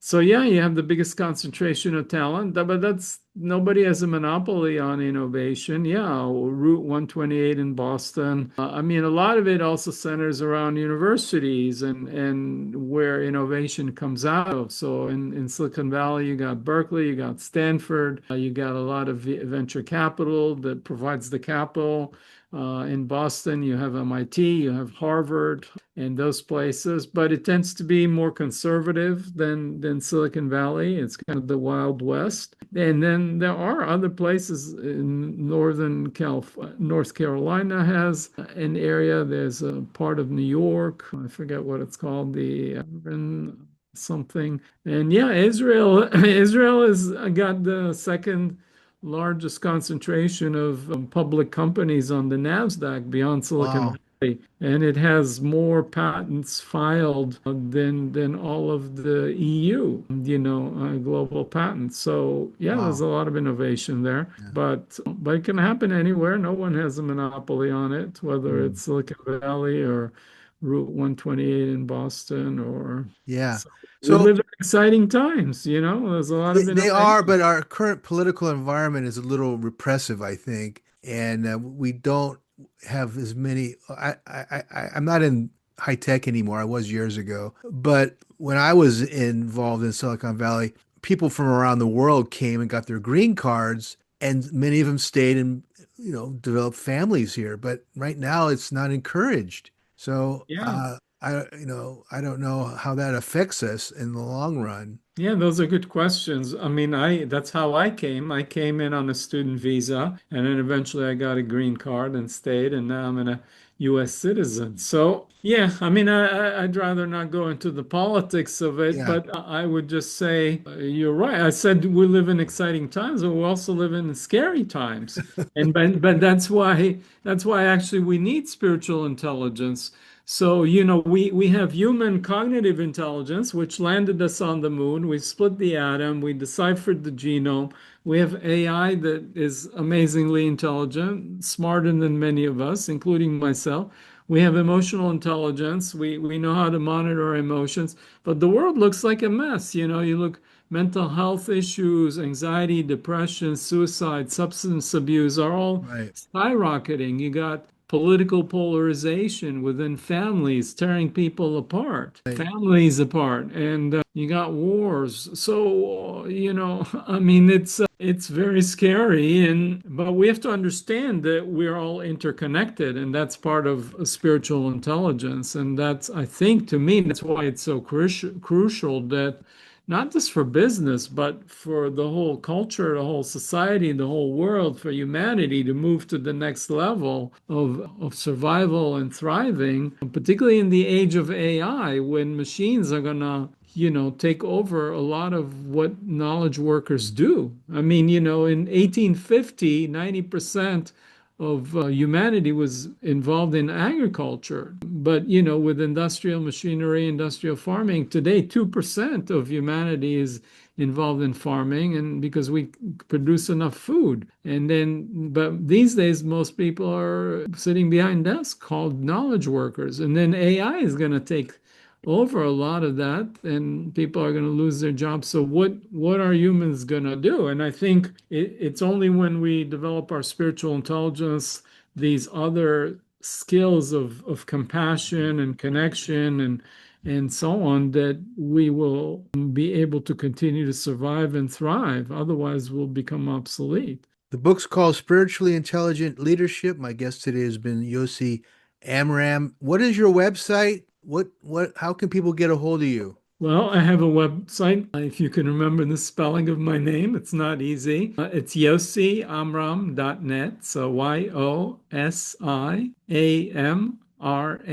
Speaker 2: So yeah, you have the biggest concentration of talent, but that's nobody has a monopoly on innovation. Yeah, Route 128 in Boston. I mean, a lot of it also centers around universities and where innovation comes out of. So in Silicon Valley, you got Berkeley, you got Stanford, you got a lot of venture capital that provides the capital. In Boston, you have MIT, you have Harvard, and those places, but it tends to be more conservative than Silicon Valley. It's kind of the Wild West. And then there are other places in North Carolina has an area. There's a part of New York. I forget what it's called, the something. And yeah, Israel, Israel has got the second largest concentration of public companies on the NASDAQ beyond Silicon
Speaker 1: Wow.
Speaker 2: Valley, and it has more patents filed than all of the EU, global patents. So yeah, there's
Speaker 1: Wow.
Speaker 2: a lot of innovation there,
Speaker 1: Yeah.
Speaker 2: but it can happen anywhere. No one has a monopoly on it, whether
Speaker 1: Hmm.
Speaker 2: it's Silicon Valley or Route 128 in Boston or
Speaker 1: Yeah.
Speaker 2: so. We
Speaker 1: So
Speaker 2: live in exciting times, There's a lot of
Speaker 1: they are,
Speaker 2: innovation.
Speaker 1: but our current political environment is a little repressive, I think, and we don't have as many. I'm not in high tech anymore. I was years ago, but when I was involved in Silicon Valley, people from around the world came and got their green cards, and many of them stayed and developed families here. But right now, it's not encouraged. So
Speaker 2: Yeah.
Speaker 1: I don't know how that affects us in the long run.
Speaker 2: Yeah, those are good questions. I mean, that's how I came. I came in on a student visa, and then eventually I got a green card and stayed, and now I'm a US citizen. So, yeah, I mean, I'd rather not go into the politics of it,
Speaker 1: Yeah.
Speaker 2: but I would just say you're right. I said we live in exciting times, but we also live in scary times. And but that's why actually we need spiritual intelligence. So, we have human cognitive intelligence, which landed us on the moon. We split the atom, we deciphered the genome. We have AI that is amazingly intelligent, smarter than many of us, including myself. We have emotional intelligence. We know how to monitor our emotions, but the world looks like a mess. You look mental health issues, anxiety, depression, suicide, substance abuse are all
Speaker 1: Right.
Speaker 2: skyrocketing. You got political polarization within families, tearing people apart,
Speaker 1: Right.
Speaker 2: families apart, and you got wars. So, I mean, it's very scary, and but we have to understand that we're all interconnected, and that's part of spiritual intelligence. And that's, I think, to me, that's why it's so crucial that not just for business, but for the whole culture, the whole society, the whole world, for humanity to move to the next level of survival and thriving, particularly in the age of AI, when machines are going to take over a lot of what knowledge workers do. I mean, in 1850, 90% of humanity was involved in agriculture. But, with industrial machinery, industrial farming, today 2% of humanity is involved in farming and because we produce enough food. But these days, most people are sitting behind desks called knowledge workers. And then AI is going to take over a lot of that and people are going to lose their jobs. So what are humans going to do? And I think it's only when we develop our spiritual intelligence, these other skills of compassion and connection and so on, that we will be able to continue to survive and thrive. Otherwise, we'll become obsolete.
Speaker 1: The book's called Spiritually Intelligent Leadership. My guest today has been Yossi Amram. What is your website? How can people get a hold of you?
Speaker 2: Well, I have a website. If you can remember the spelling of my name, it's not easy. It's yossiamram.net. So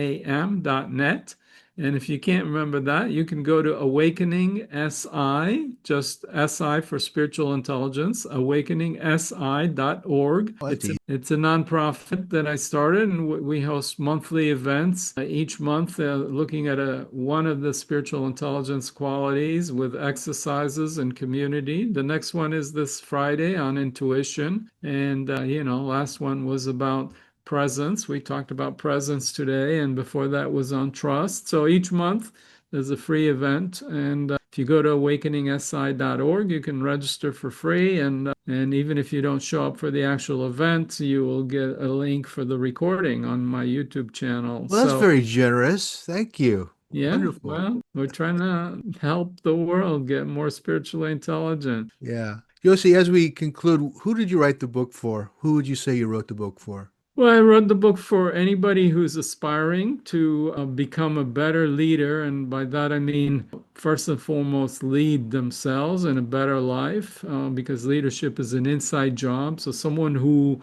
Speaker 2: YOSIAMRAM.net. And if you can't remember that, you can go to Awakening SI, just SI for spiritual intelligence, awakeningsi.org.
Speaker 1: Oh, that's
Speaker 2: It's a,
Speaker 1: easy.
Speaker 2: it's a nonprofit that I started, and we host monthly events each month, looking at one of the spiritual intelligence qualities with exercises and community. The next one is this Friday on intuition, and last one was about presence. We talked about presence today, and before that was on trust. So each month there's a free event, and if you go to awakeningsi.org, you can register for free, and even if you don't show up for the actual event, you will get a link for the recording on my YouTube channel.
Speaker 1: Well, that's
Speaker 2: So
Speaker 1: very generous. Thank you.
Speaker 2: yeah,
Speaker 1: Wonderful.
Speaker 2: well, we're trying to help the world get more spiritually intelligent.
Speaker 1: Yeah. Yossi, as we conclude, who did you write the book for? Who would you say you wrote the book for?
Speaker 2: Well, I wrote the book for anybody who's aspiring to become a better leader. And by that, I mean, first and foremost, lead themselves in a better life, because leadership is an inside job. So, someone who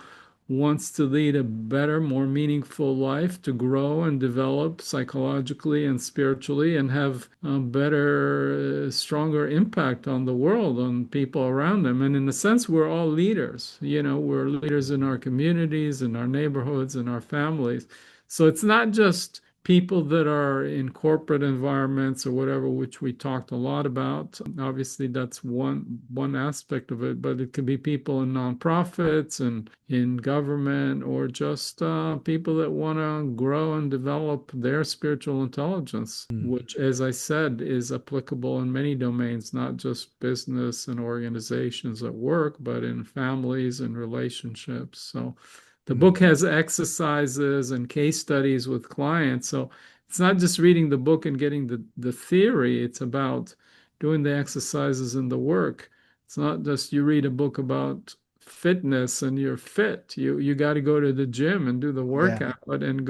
Speaker 2: wants to lead a better, more meaningful life, to grow and develop psychologically and spiritually, and have a better, stronger impact on the world, on people around them. And in a sense, we're all leaders. We're leaders in our communities, in our neighborhoods, in our families. So it's not just people that are in corporate environments or whatever, which we talked a lot about. Obviously, that's one aspect of it, but it could be people in nonprofits and in government, or just people that want to grow and develop their spiritual intelligence,
Speaker 1: Hmm.
Speaker 2: which, as I said, is applicable in many domains, not just business and organizations at work, but in families and relationships. So the
Speaker 1: Hmm.
Speaker 2: book has exercises and case studies with clients. So it's not just reading the book and getting the theory, it's about doing the exercises and the work. It's not just you read a book about fitness and you're fit. You got to go to the gym and do the
Speaker 1: Yeah,
Speaker 2: workout and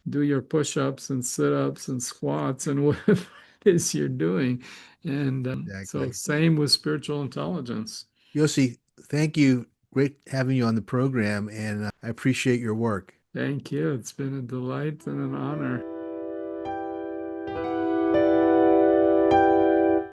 Speaker 2: do your push-ups and sit-ups and squats and whatever it is you're doing. And so
Speaker 1: exactly.
Speaker 2: same with spiritual intelligence.
Speaker 1: Yossi, thank you. Great having you on the program, and I appreciate your work.
Speaker 2: Thank you. It's been a delight and an honor.